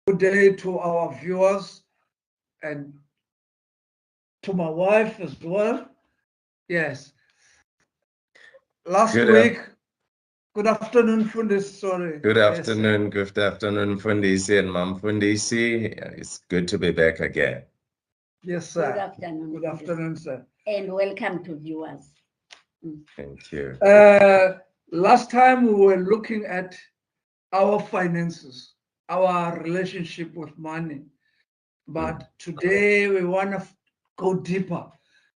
Good day to our viewers and to my wife as well. Yes. Last week, good afternoon, Fundisi. Sorry. Good afternoon, Fundisi and Mam Fundisi. It's good to be back again. Yes, sir. Good afternoon. Good afternoon, sir. And welcome to viewers. Thank you. Last time we were looking at our finances, our relationship with money. But today we want to go deeper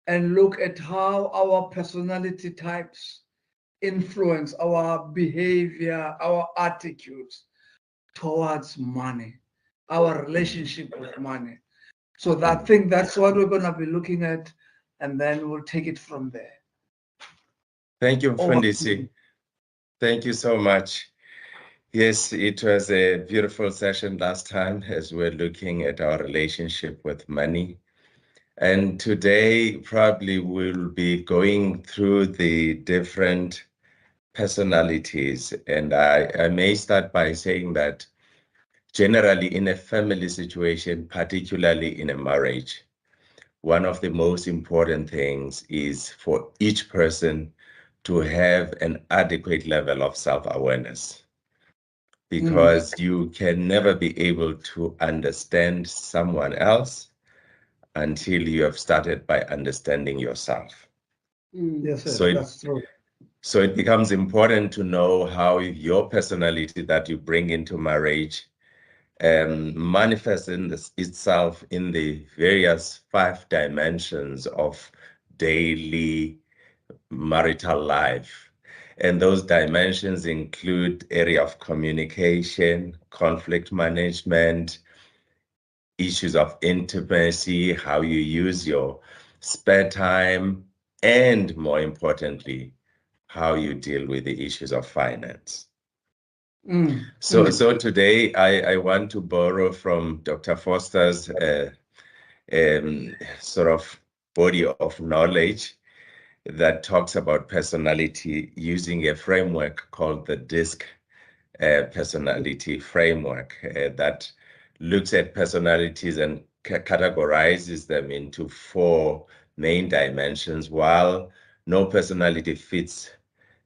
and look at how our personality types influence our behavior, our attitudes towards money, our relationship with money. So I think that's what we're going to be looking at, and then we'll take it from there. Thank you, Fundisi. Thank you so much. Yes, it was a beautiful session last time as we're looking at our relationship with money. And today, probably we'll be going through the different personalities. And I may start by saying that generally in a family situation, particularly in a marriage, one of the most important things is for each person to have an adequate level of self-awareness, because you can never be able to understand someone else until you have started by understanding yourself. Yes, sir, that's true. So it becomes important to know how your personality that you bring into marriage manifests itself in the various 5 dimensions of daily marital life. And those dimensions include area of communication, conflict management, issues of intimacy, how you use your spare time, and more importantly, how you deal with the issues of finance. So today I want to borrow from Dr. Foster's sort of body of knowledge that talks about personality using a framework called the DISC personality framework that looks at personalities and categorizes them into 4 main dimensions. While no personality fits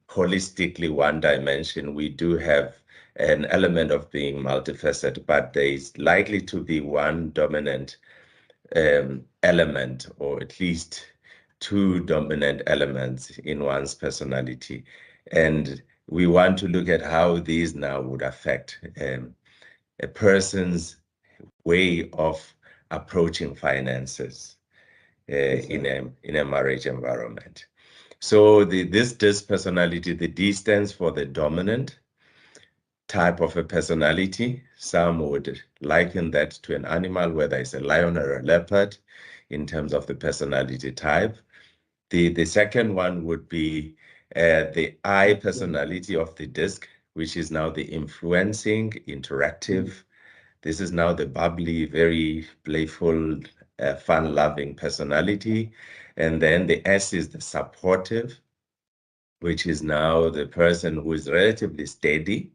holistically one dimension, we do have an element of being multifaceted, but there is likely to be one dominant element, or at least 2 dominant elements in one's personality. And we want to look at how these now would affect a person's way of approaching finances in a marriage environment. So this personality, the D stands for the dominant type of a personality. Some would liken that to an animal, whether it's a lion or a leopard, in terms of the personality type. The second one would be the I personality of the DISC, which is now the influencing, interactive. This is now the bubbly, very playful, fun-loving personality. And then the S is the supportive, which is now the person who is relatively steady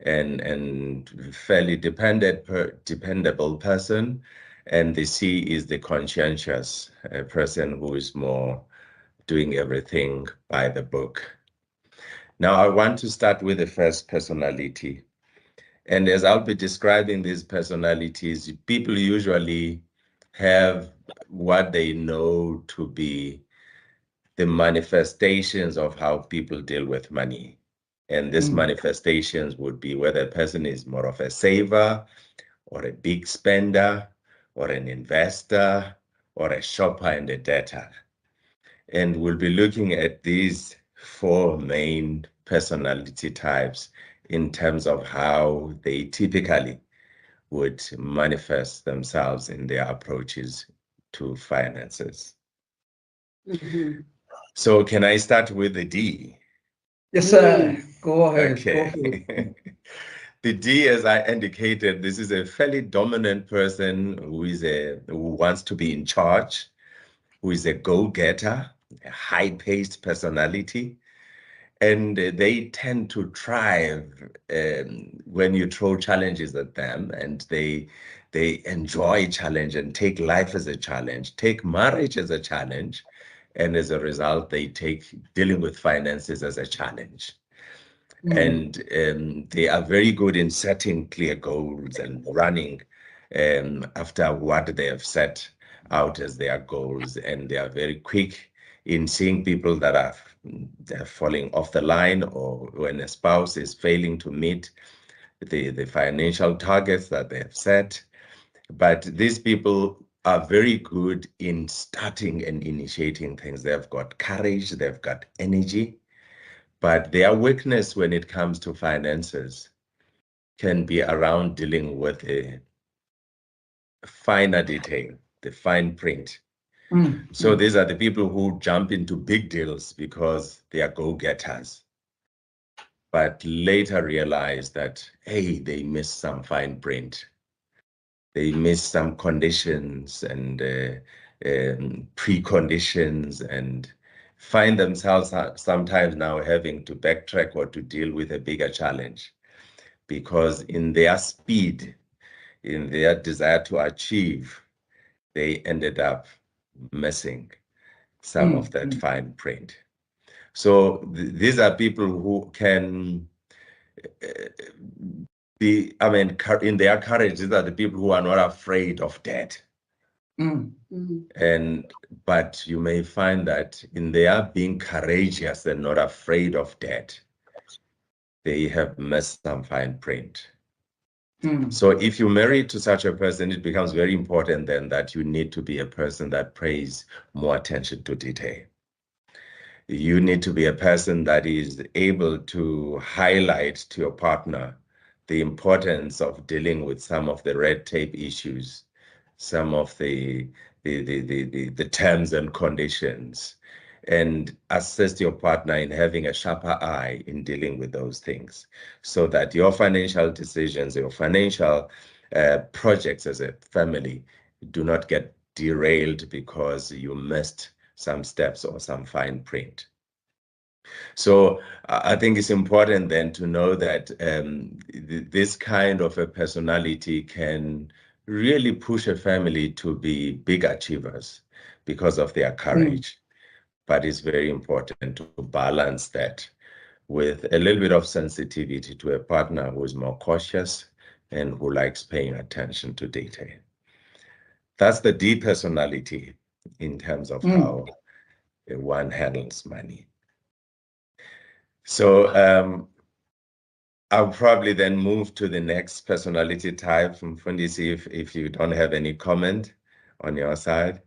and fairly dependable person. And the C is the conscientious, person who is more doing everything by the book. Now, I want to start with the first personality. And as I'll be describing these personalities, people usually have what they know to be the manifestations of how people deal with money. And these manifestations would be whether a person is more of a saver or a big spender or an investor or a shopper and a debtor. And we'll be looking at these 4 main personality types in terms of how they typically would manifest themselves in their approaches to finances. So can I start with the D? Yes, sir. Go ahead. Okay. The D, as I indicated, this is a fairly dominant person who wants to be in charge, who is a go-getter, a high-paced personality. And they tend to thrive when you throw challenges at them, and they enjoy challenge and take life as a challenge, take marriage as a challenge, and as a result, they take dealing with finances as a challenge. And they are very good in setting clear goals and running after what they have set out as their goals, and they are very quick in seeing people that are they're falling off the line, or when a spouse is failing to meet the financial targets that they have set. But these people are very good in starting and initiating things. They've got courage, they've got energy, but their weakness when it comes to finances can be around dealing with a finer detail, the fine print. So these are the people who jump into big deals because they are go-getters, but later realize that, hey, they missed some fine print. They missed some conditions and preconditions, and find themselves sometimes now having to backtrack or to deal with a bigger challenge, because in their speed, in their desire to achieve, they ended up missing some of that fine print. So these are people who can be, I mean, in their courage, these are the people who are not afraid of death. But you may find that in their being courageous and not afraid of death, they have missed some fine print. So if you marry to such a person, it becomes very important then that you need to be a person that pays more attention to detail. You need to be a person that is able to highlight to your partner the importance of dealing with some of the red tape issues, some of the terms and conditions, and assist your partner in having a sharper eye in dealing with those things, so that your financial decisions, your financial projects as a family do not get derailed because you missed some steps or some fine print. So I think it's important then to know that this kind of a personality can really push a family to be big achievers because of their courage. But it's very important to balance that with a little bit of sensitivity to a partner who is more cautious and who likes paying attention to detail. That's the D personality in terms of how one handles money. So I'll probably then move to the next personality type from Mfundisi if you don't have any comment on your side.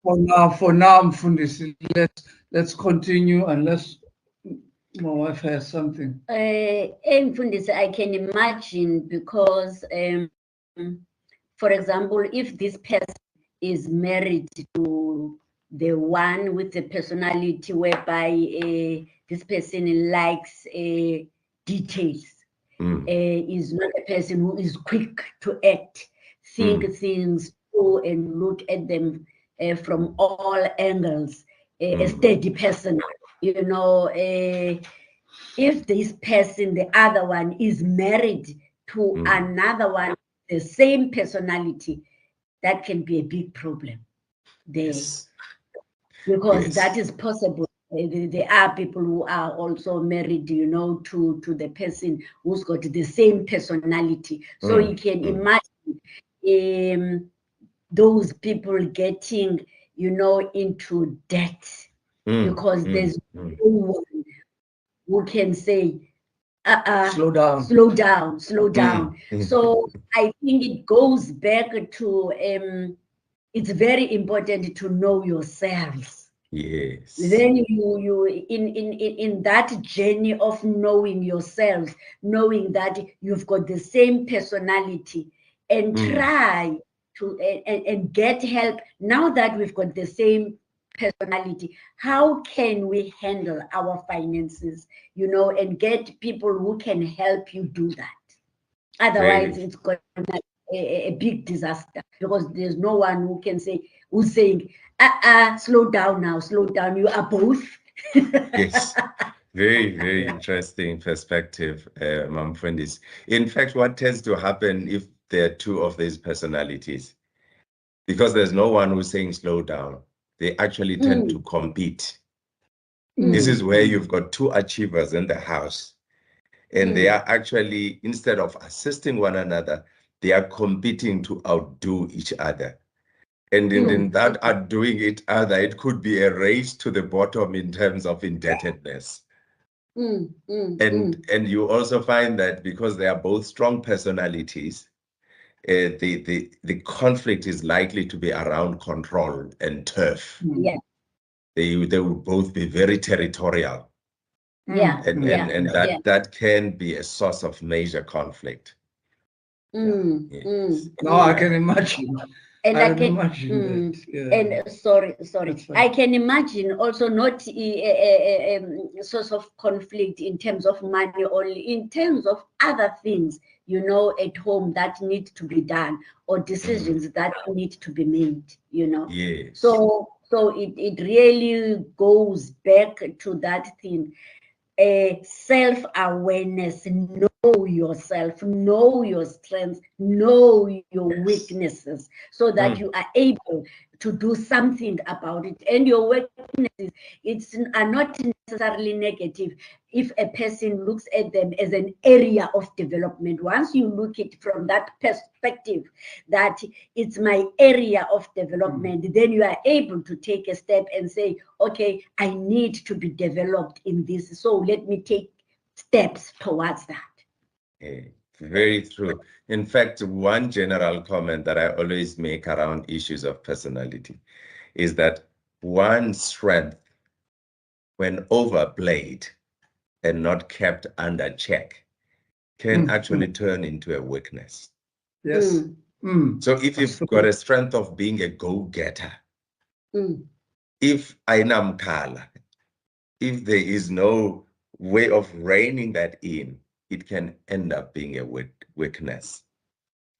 For now, Mfundisi, let's continue unless my wife has something. Mfundisi, I can imagine, because, for example, if this person is married to the one with the personality whereby this person likes details, is not a person who is quick to act, think things through and look at them from all angles, a steady person, you know. If this person, the other one, is married to another one, the same personality, that can be a big problem there. Yes. Because that is possible. There are people who are also married, you know, to the person who's got the same personality. So you can imagine those people getting, you know, into debt because there's no one who can say, Slow down. Slow down, slow down. So I think it goes back to, it's very important to know yourselves. Yes. Then you in that journey of knowing yourselves, knowing that you've got the same personality, and try to and get help. Now that we've got the same personality, how can we handle our finances, you know, and get people who can help you do that? Otherwise, it's going to be a big disaster, because there's no one who can say, who's saying, slow down now, slow down. You are both. Yes. Very, very interesting perspective, Mamfundis. In fact, what tends to happen if there are two of these personalities, because there's no one who's saying slow down, they actually tend to compete. This is where you've got two achievers in the house, and they are actually, instead of assisting one another, they are competing to outdo each other. And in that outdoing each other, it could be a race to the bottom in terms of indebtedness. And you also find that because they are both strong personalities, the conflict is likely to be around control and turf. Yeah. They will both be very territorial. Yeah. And that can be a source of major conflict. Yes. No, I can imagine. And I can imagine that. Yeah. And sorry, I can imagine also not a source of conflict in terms of money only, in terms of other things, you know, at home that need to be done, or decisions that need to be made, you know. Yes. So it really goes back to that thing. Self-awareness, know yourself, know your strengths, know your weaknesses, so that you are able to do something about it. And your weaknesses are not necessarily negative if a person looks at them as an area of development. Once you look at it from that perspective, that it's my area of development, then you are able to take a step and say, okay, I need to be developed in this, so let me take steps towards that. Very true. In fact, one general comment that I always make around issues of personality is that one strength, when overplayed and not kept under check, can actually turn into a weakness. Yes. So if you've got a strength of being a go-getter, if ainamkala, if there is no way of reining that in, it can end up being a weakness.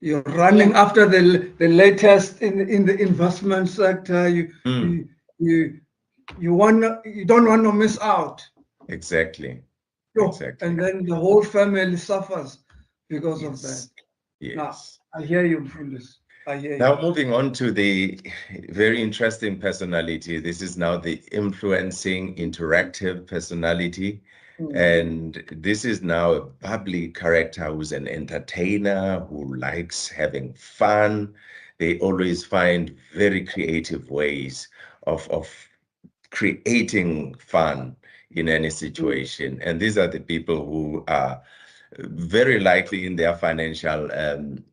You're running after the latest in the investment sector. You don't want to miss out. Exactly. Exactly. And then the whole family suffers because of that. Yes. Now, I hear you, Mfundisi. I hear you. Now moving on to the very interesting personality. This is now the influencing interactive personality. And this is now a bubbly character who's an entertainer, who likes having fun. They always find very creative ways of creating fun in any situation. And these are the people who are very likely in their financial in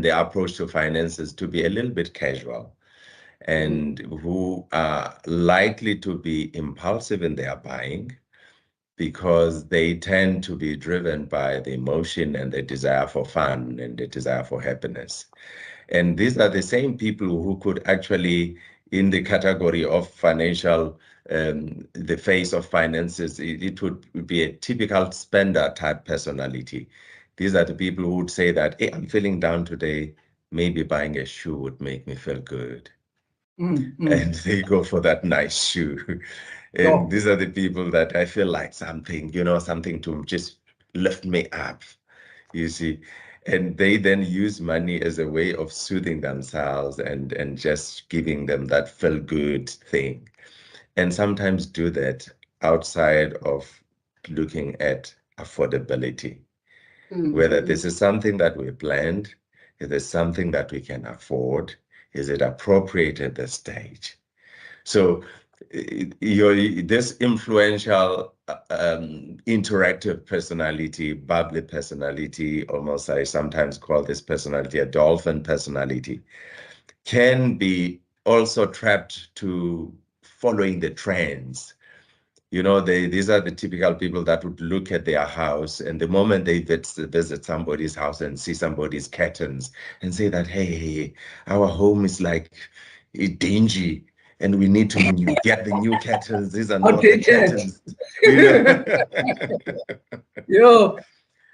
their approach to finances to be a little bit casual, and who are likely to be impulsive in their buying, because they tend to be driven by the emotion and the desire for fun and the desire for happiness. And these are the same people who could actually, in the category of financial, the face of finances, it would be a typical spender type personality. These are the people who would say that, hey, I'm feeling down today, maybe buying a shoe would make me feel good. And they go for that nice shoe. And these are the people that I feel like something, you know, something to just lift me up, you see. And they then use money as a way of soothing themselves and just giving them that feel good thing. And sometimes do that outside of looking at affordability. Whether this is something that we planned, is this something that we can afford, is it appropriate at this stage? So this influential, interactive personality, bubbly personality, almost I sometimes call this personality a dolphin personality, can be also trapped to following the trends. You know, these are the typical people that would look at their house, and the moment they visit somebody's house and see somebody's curtains and say that, hey, our home is like dingy, and we need to get the new curtains. These are not the curtains.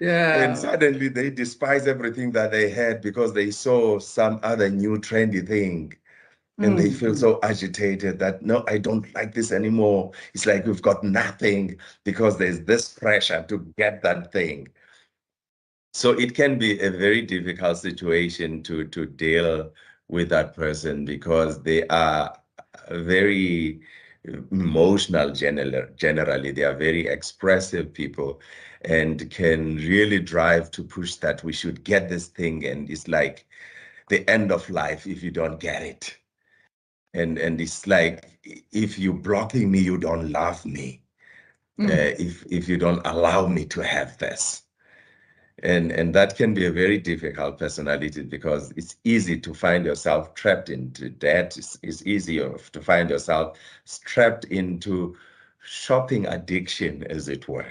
Yeah. And suddenly they despise everything that they had because they saw some other new trendy thing. And they feel so agitated that, no, I don't like this anymore. It's like we've got nothing because there's this pressure to get that thing. So it can be a very difficult situation to deal with that person because they are very emotional generally. They are very expressive people and can really drive to push that we should get this thing. And it's like the end of life if you don't get it. And it's like, if you're blocking me, you don't love me. If you don't allow me to have this. And that can be a very difficult personality because it's easy to find yourself trapped into debt. It's easier to find yourself trapped into shopping addiction, as it were,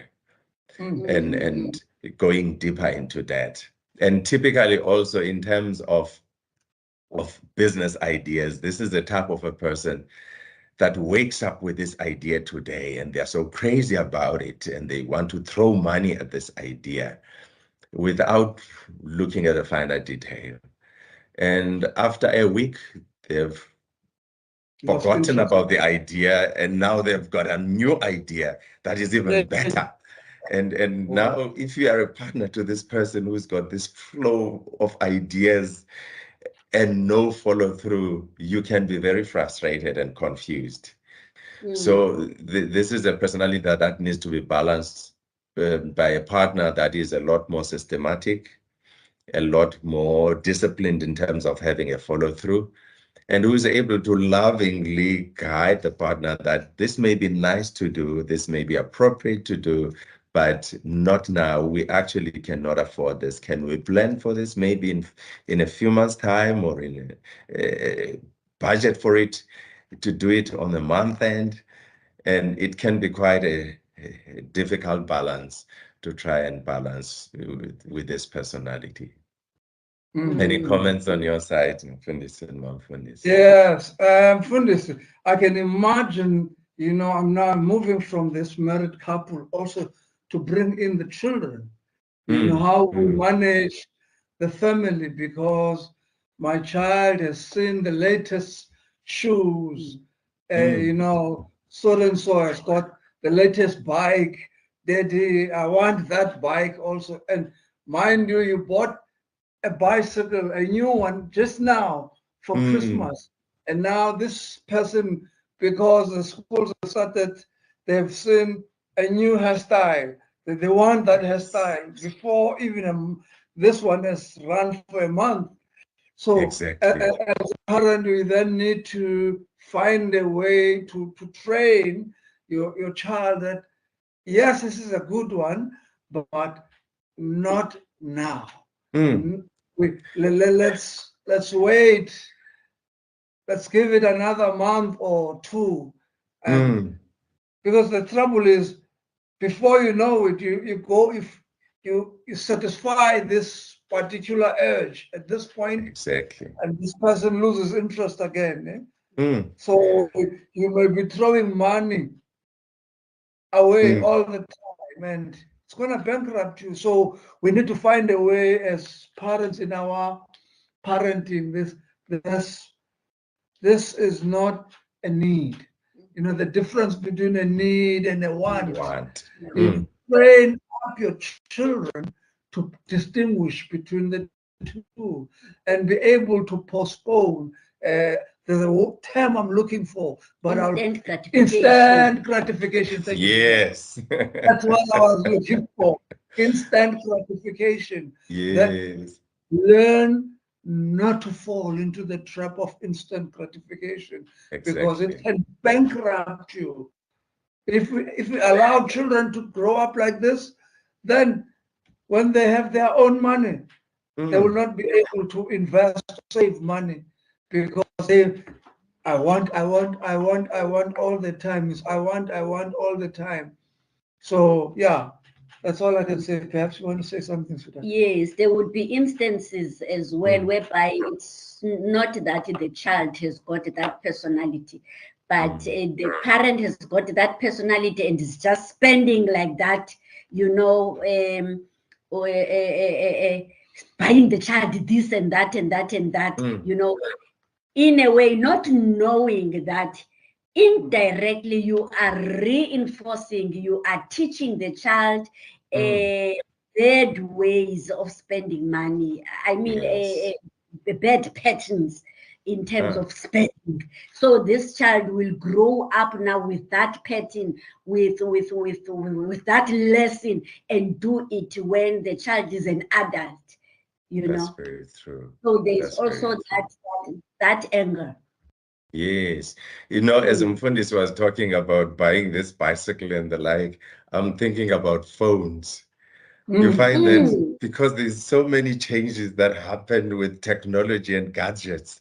and going deeper into debt. And typically also in terms of business ideas, this is the type of a person that wakes up with this idea today and they're so crazy about it and they want to throw money at this idea without looking at the finer detail. And after a week, they've forgotten about the idea and now they've got a new idea that is even better. And now if you are a partner to this person who's got this flow of ideas and no follow through, you can be very frustrated and confused. So this is a personality that needs to be balanced by a partner that is a lot more systematic, a lot more disciplined in terms of having a follow through, and who is able to lovingly guide the partner that this may be nice to do, this may be appropriate to do, but not now. We actually cannot afford this. Can we plan for this maybe in a few months' time, or in a budget for it, to do it on the month end? And it can be quite a difficult balance to try and balance with this personality. Any comments on your side, Mfundisi and Mfundisi? Yes, Mfundisi, I can imagine, I'm now moving from this married couple also to bring in the children, how we manage the family, because my child has seen the latest shoes, so-and-so has got the latest bike. Daddy, I want that bike also. And mind you, you bought a bicycle, a new one, just now for Christmas. And now this person, because the schools have started, they've seen a new hairstyle. They want that hairstyle before even this one has run for a month. So exactly. As a parent, we then need to find a way to train your child that, yes, this is a good one, but not now. Let's wait. Let's give it another month or two. Because the trouble is, before you know it, you go, if you satisfy this particular urge at this point, exactly, and this person loses interest again. So you may be throwing money away all the time, and it's going to bankrupt you. So we need to find a way as parents in our parenting. This is not a need. The difference between a need and a want. You train up your children to distinguish between the two and be able to postpone. There's a term I'm looking for, but instant gratification. Thank you. Yes. That's what I was looking for. Instant gratification. Yes. Learn not to fall into the trap of instant gratification, because it can bankrupt you. If we allow children to grow up like this, then when they have their own money, they will not be able to invest, save money, because I want all the time. I want all the time. So yeah, that's all I can say. Perhaps you want to say something to that? Yes, there would be instances as well whereby it's not that the child has got that personality, but the parent has got that personality and is just spending like that, buying the child this and that and that and that, in a way, not knowing that indirectly you are reinforcing, you are teaching the child bad ways of spending money. I mean, Yes. bad patterns in terms of spending. So this child will grow up now with that pattern, with that lesson, and do it when the child is an adult. You That's know. very true. So there's That's also very true. that anger. Yes. You know, as Mfundisi was talking about buying this bicycle and the like, I'm thinking about phones. You find that because there's so many changes that happen with technology and gadgets,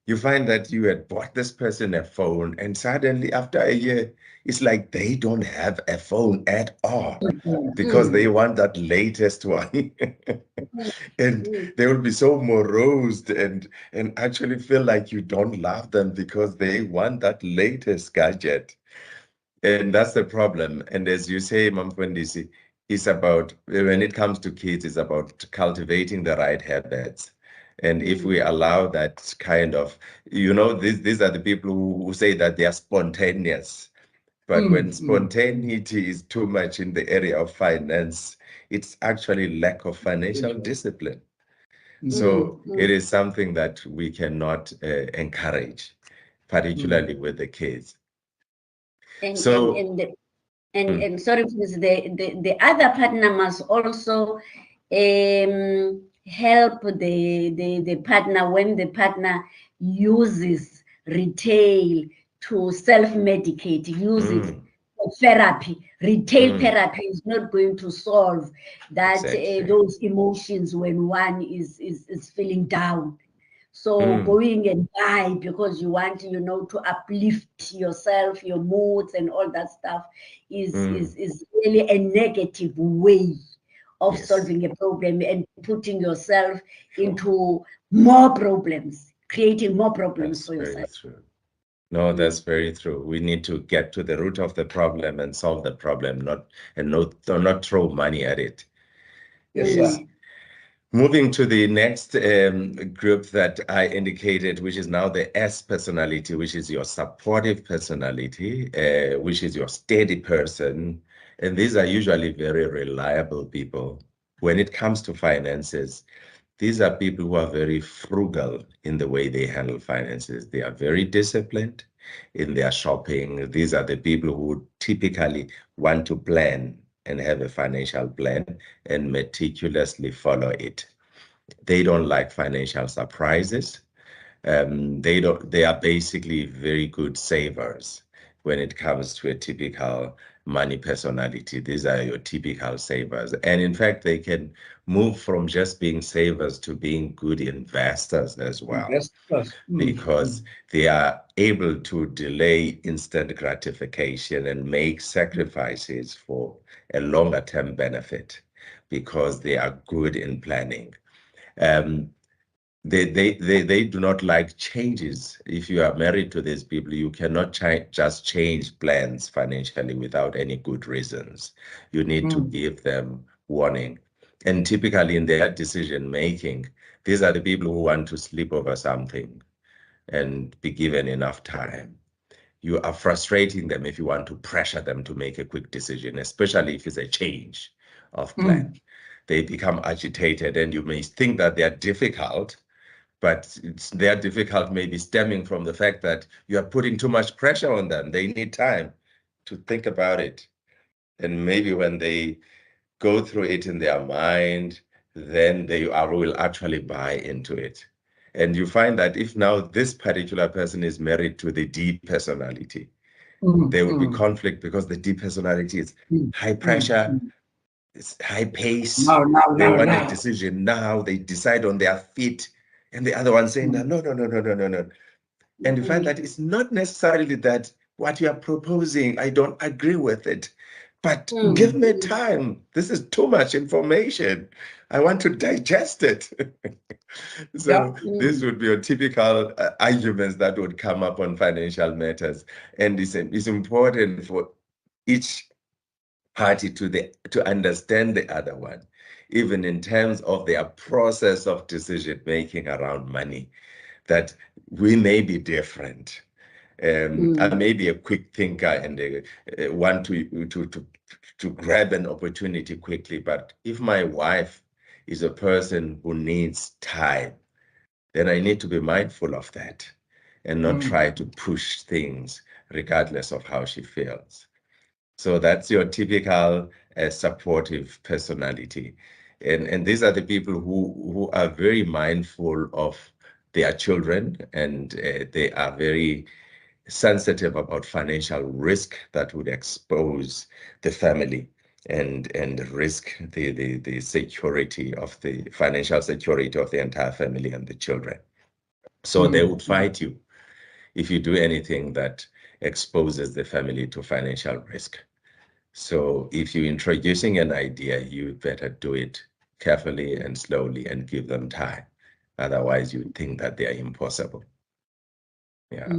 you find that you had bought this person a phone, and suddenly after a year, it's like they don't have a phone at all because they want that latest one. And they will be so morose and actually feel like you don't love them because they want that latest gadget. And that's the problem. And as you say, Mamfundisi, it's about, when it comes to kids, it's about cultivating the right habits. And if we allow that kind of, you know, these are the people who say that they are spontaneous. But when spontaneity is too much in the area of finance, it's actually lack of financial discipline. So it is something that we cannot encourage, particularly with the kids. And So, and sorry, the other partner must also help the partner when the partner uses retail to self-medicate, use it for therapy. Retail therapy is not going to solve that those emotions when one is feeling down. So going and buy because you want, you know, to uplift yourself, your moods and all that stuff is really a negative way of solving a problem and putting yourself into more problems, creating more problems for yourself. That's very true. No, that's very true. We need to get to the root of the problem and solve the problem, not throw money at it. Yes. Moving to the next group that I indicated, which is now the S personality, which is your supportive personality, which is your steady person. And these are usually very reliable people. When it comes to finances, these are people who are very frugal in the way they handle finances. They are very disciplined in their shopping. These are the people who typically want to plan and have a financial plan and meticulously follow it. They don't like financial surprises. They are basically very good savers when it comes to a typical money personality. These are your typical savers. And in fact, they can move from just being savers to being good investors as well. Because they are able to delay instant gratification and make sacrifices for a longer term benefit because they are good in planning. They do not like changes. If you are married to these people, you cannot just change plans financially without any good reasons. You need to give them warning. And typically in their decision making, these are the people who want to sleep over something and be given enough time. You are frustrating them if you want to pressure them to make a quick decision, especially if it's a change of plan. They become agitated and you may think that they are difficult, but they are difficult maybe stemming from the fact that you are putting too much pressure on them. They need time to think about it. And maybe when they go through it in their mind, then will actually buy into it. And you find that if now this particular person is married to the D personality, there will be conflict because the D personality is high pressure, it's high pace. They want a decision now. They decide on their feet. And the other one saying, no. And you find that it's not necessarily that what you are proposing, I don't agree with it. But give me time. This is too much information. I want to digest it. So this would be a typical arguments that would come up on financial matters. And it's important for each party to understand the other one, even in terms of their process of decision making around money. that we may be different. I may be a quick thinker and want to grab an opportunity quickly, but if my wife is a person who needs time, then I need to be mindful of that and not try to push things regardless of how she feels. So that's your typical supportive personality. And these are the people who are very mindful of their children, and they are very sensitive about financial risk that would expose the family and risk the security of the financial security of the entire family and the children. So they would fight you if you do anything that exposes the family to financial risk. So if you're introducing an idea, you better do it carefully and slowly and give them time. Otherwise, you think that they are impossible. Yeah.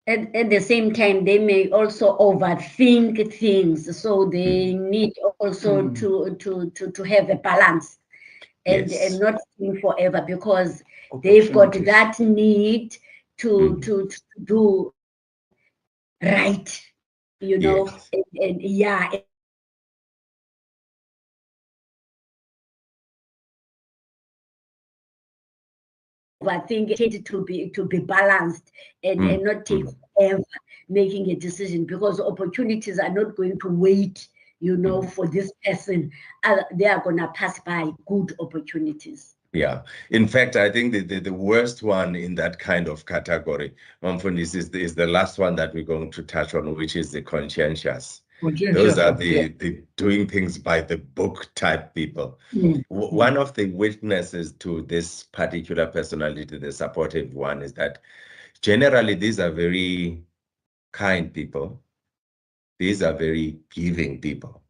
At the same time, they may also overthink things, so they need also to have a balance and not think forever, because they've got that need to do right, you know, and yeah. I think it needs to be balanced and not take forever making a decision, because opportunities are not going to wait, you know, for this person. They are going to pass by good opportunities. Yeah. In fact, I think the worst one in that kind of category, Mfundisi, is the last one that we're going to touch on, which is the conscientious. Those are the doing things by the book type people. One of the witnesses to this particular personality, the supportive one, is that generally these are very kind people. These are very giving people,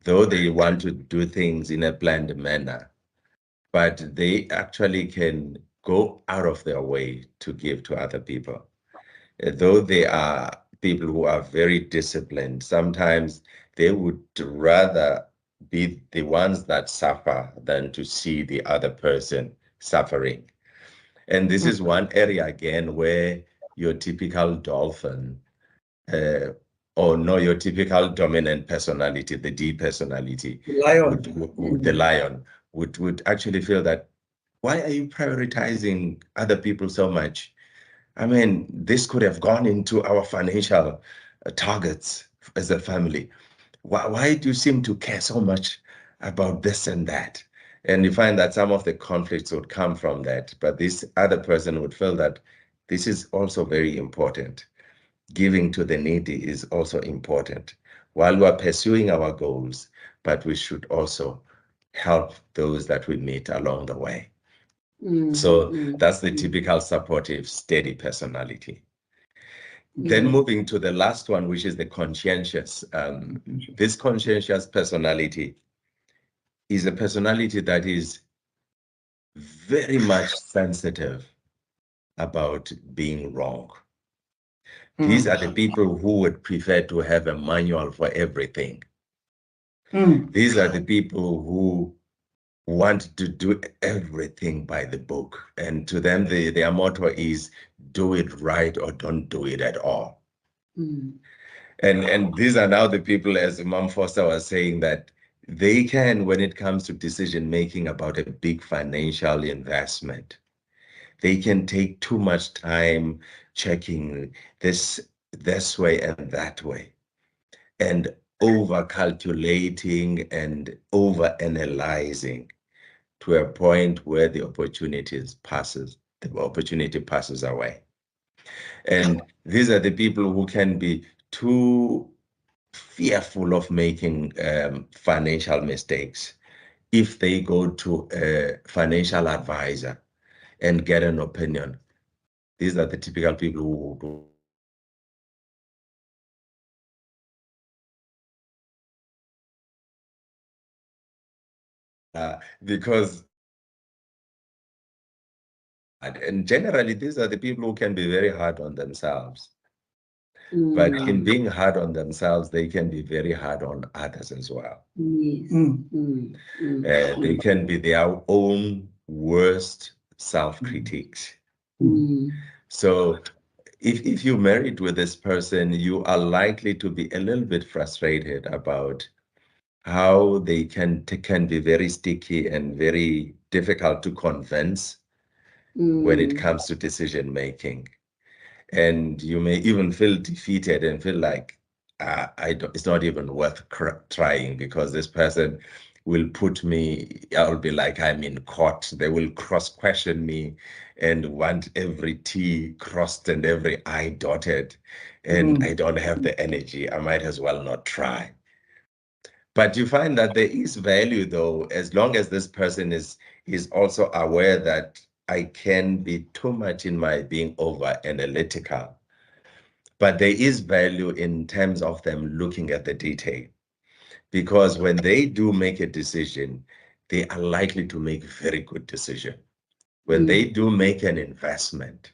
though they want to do things in a planned manner, but they actually can go out of their way to give to other people. Though they are people who are very disciplined, sometimes they would rather be the ones that suffer than to see the other person suffering. And this is one area again where your typical dolphin your typical dominant personality, the D personality, the lion would actually feel that, why are you prioritizing other people so much? I mean, this could have gone into our financial targets as a family. Why do you seem to care so much about this and that? And you find that some of the conflicts would come from that, but this other person would feel that this is also very important. Giving to the needy is also important while we're pursuing our goals, but we should also help those that we meet along the way. So that's the typical supportive, steady personality. Then moving to the last one, which is the conscientious. This conscientious personality is a personality that is very much sensitive about being wrong. These are the people who would prefer to have a manual for everything. These are the people who want to do everything by the book. And to them, their motto is do it right or don't do it at all. And these are now the people, as Mom Foster was saying, that they can, when it comes to decision making about a big financial investment, they can take too much time checking this way and that way, and over calculating and over analyzing to a point where the opportunity passes away. And these are the people who can be too fearful of making financial mistakes. If they go to a financial advisor and get an opinion, these are the typical people who do. Because and generally these are the people who can be very hard on themselves. But in being hard on themselves, they can be very hard on others as well. They can be their own worst self-critiques. Mm. So if you're married with this person, you are likely to be a little bit frustrated about how they can be very sticky and very difficult to convince when it comes to decision making. And you may even feel defeated and feel like it's not even worth trying, because this person will put me, I'll be like I'm in court. They will cross-question me and want every T crossed and every I dotted. And I don't have the energy. I might as well not try. But you find that there is value, though, as long as this person is also aware that I can be too much in my being over analytical. But there is value in terms of them looking at the detail, because when they do make a decision, they are likely to make a very good decision. When they do make an investment,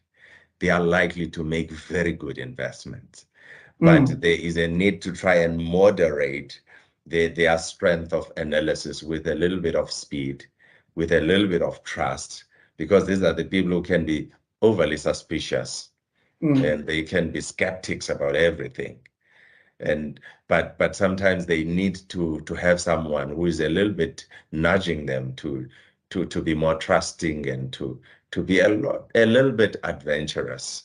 they are likely to make very good investments. But there is a need to try and moderate their strength of analysis with a little bit of speed, with a little bit of trust, because these are the people who can be overly suspicious and they can be skeptics about everything. But sometimes they need to have someone who is a little bit nudging them to be more trusting and to be a little bit adventurous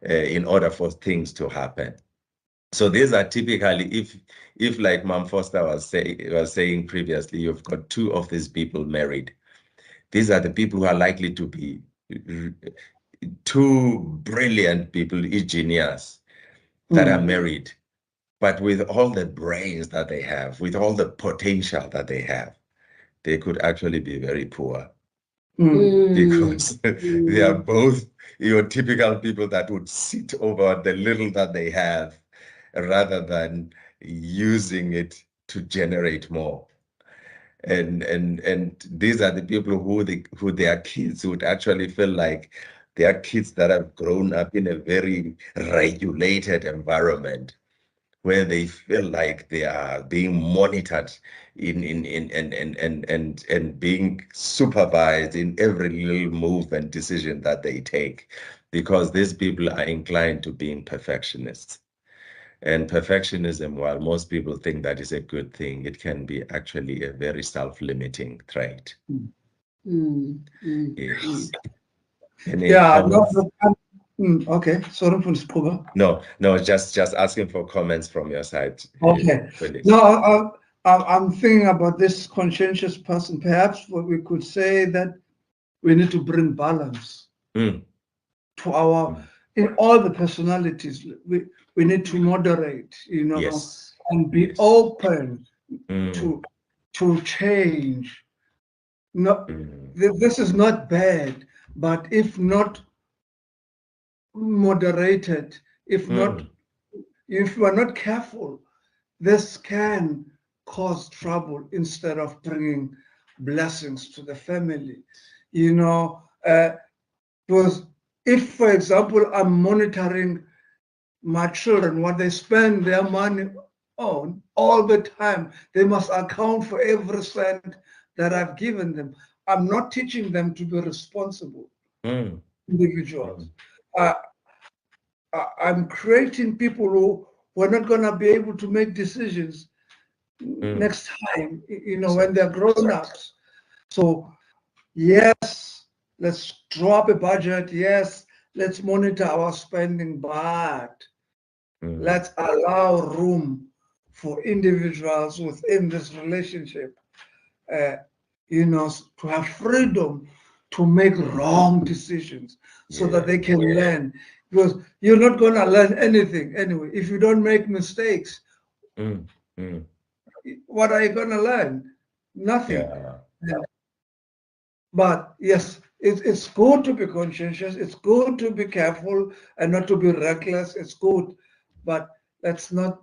in order for things to happen. So these are typically, if like Mom Foster was saying previously, you've got two of these people married. These are the people who are likely to be two brilliant people, engineers that are married, but with all the brains that they have, with all the potential that they have, they could actually be very poor. Because they are both your typical people that would sit over the little that they have rather than using it to generate more. And these are the people who their kids would actually feel like they are kids that have grown up in a very regulated environment, where they feel like they are being monitored and being supervised in every little move and decision that they take, because these people are inclined to being perfectionists. And perfectionism, while most people think that is a good thing, it can be actually a very self-limiting trait. Yes. Yeah. Okay. Sorry for this. No, just asking for comments from your side. Okay. No, I'm thinking about this conscientious person. Perhaps what we could say that we need to bring balance to our in all the personalities. We need to moderate, Yes. and be open to change. No, this is not bad, but if not moderated, if we're not careful, this can cause trouble instead of bringing blessings to the family. Because if, for example, I'm monitoring my children, what they spend their money on all the time, they must account for every cent that I've given them. I'm not teaching them to be responsible individuals. I'm creating people who are not going to be able to make decisions next time, when they're grown ups. So, yes, let's drop a budget. Yes, let's monitor our spending, but let's allow room for individuals within this relationship, to have freedom to make wrong decisions so that they can learn. Because you're not going to learn anything anyway. If you don't make mistakes, what are you going to learn? Nothing. Yeah. But yes, it's good to be conscientious. It's good to be careful and not to be reckless. It's good. But let's not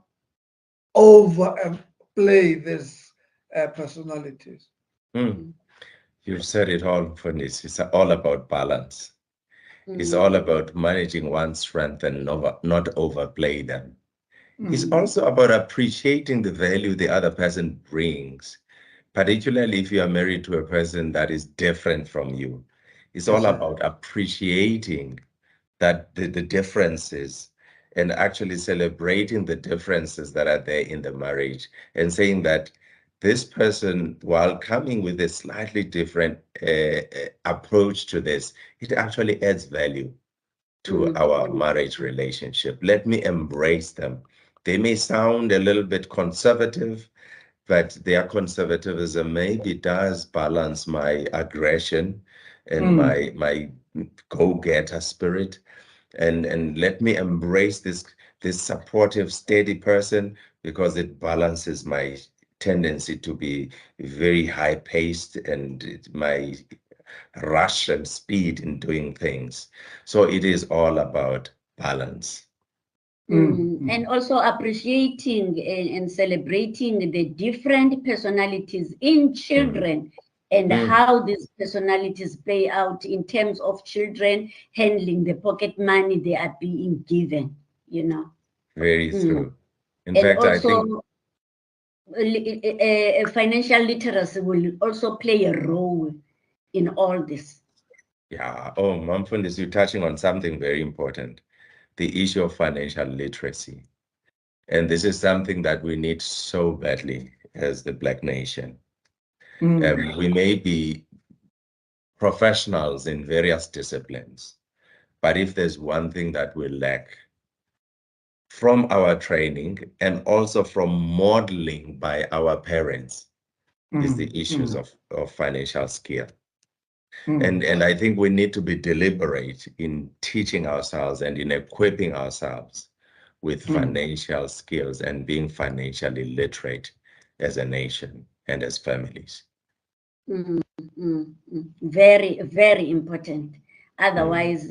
overplay these personalities. You've said it all, Funis. It's all about balance. It's all about managing one's strength and not overplay them. It's also about appreciating the value the other person brings, particularly if you are married to a person that is different from you. It's all sir. about appreciating that the differences and actually celebrating the differences that are there in the marriage and saying that this person, while coming with a slightly different approach to this, it actually adds value to our marriage relationship. Let me embrace them. They may sound a little bit conservative, but their conservatism maybe does balance my aggression and my go-getter spirit. And let me embrace this supportive, steady person, because it balances my tendency to be very high-paced and my rush and speed in doing things. So it is all about balance. And also appreciating and celebrating the different personalities in children and how these personalities play out in terms of children handling the pocket money they are being given, you know. Very true. In And fact, also, I think financial literacy will also play a role in all this. yeah. Oh, Mfundisi, you're touching on something very important, the issue of financial literacy. And this is something that we need so badly as the Black nation. We may be professionals in various disciplines, but if there's one thing that we lack from our training and also from modeling by our parents, is the issues of financial skill. And I think we need to be deliberate in teaching ourselves and in equipping ourselves with financial skills and being financially literate as a nation and as families. Very, very important. Otherwise,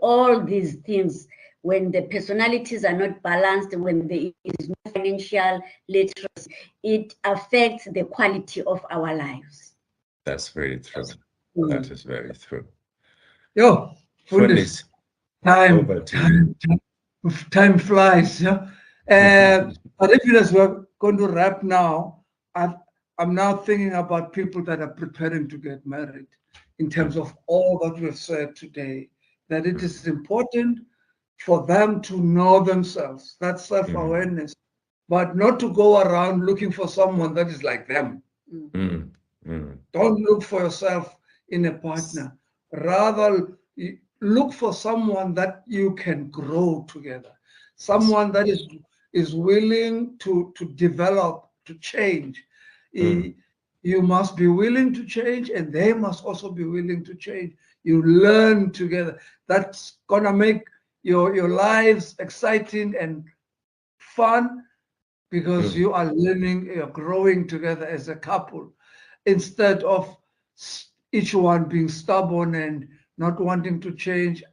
all these things, when the personalities are not balanced, when there is no financial literacy, it affects the quality of our lives. That's very true. That is very true. Yo, Fundis, time flies. Yeah? But even as we're going to wrap now, I'm now thinking about people that are preparing to get married in terms of all that we've said today, that it is important for them to know themselves, that's self-awareness, but not to go around looking for someone that is like them. Don't look for yourself in a partner. Rather, look for someone that you can grow together, someone that is willing to develop, to change. You must be willing to change, and they must also be willing to change. You learn together. That's gonna make your lives exciting and fun, because you are learning, you're growing together as a couple, instead of each one being stubborn and not wanting to change.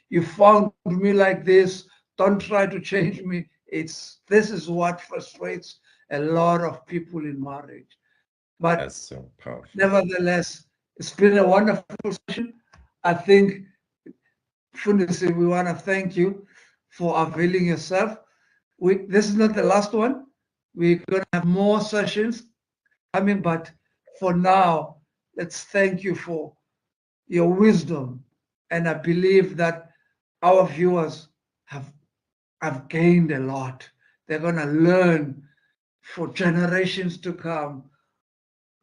You found me like this, don't try to change me. This is what frustrates a lot of people in marriage. But that's so powerful. Nevertheless, it's been a wonderful session. I think, Fundisi, we want to thank you for availing yourself. This is not the last one. We're going to have more sessions coming, but for now, let's thank you for your wisdom. And I believe that our viewers have gained a lot. They're going to learn for generations to come.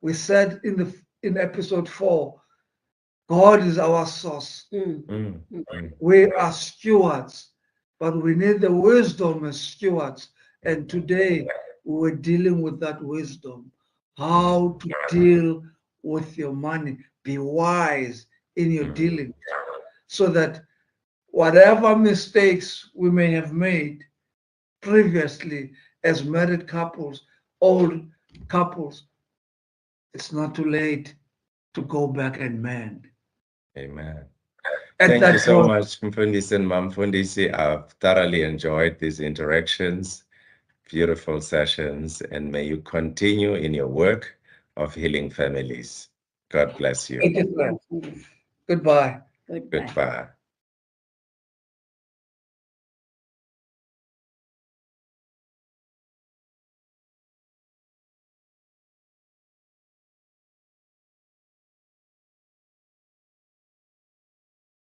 We said in episode 4, God is our source. We are stewards, but we need the wisdom as stewards. And today we're dealing with that wisdom. How to deal with your money. Be wise in your dealing, so that whatever mistakes we may have made previously as married couples, old couples, it's not too late to go back and mend. Amen. Thank you so much, Mfundisi and Mamfundisi. I've thoroughly enjoyed these interactions, beautiful sessions, and may you continue in your work of healing families. God bless you. Goodbye. Goodbye.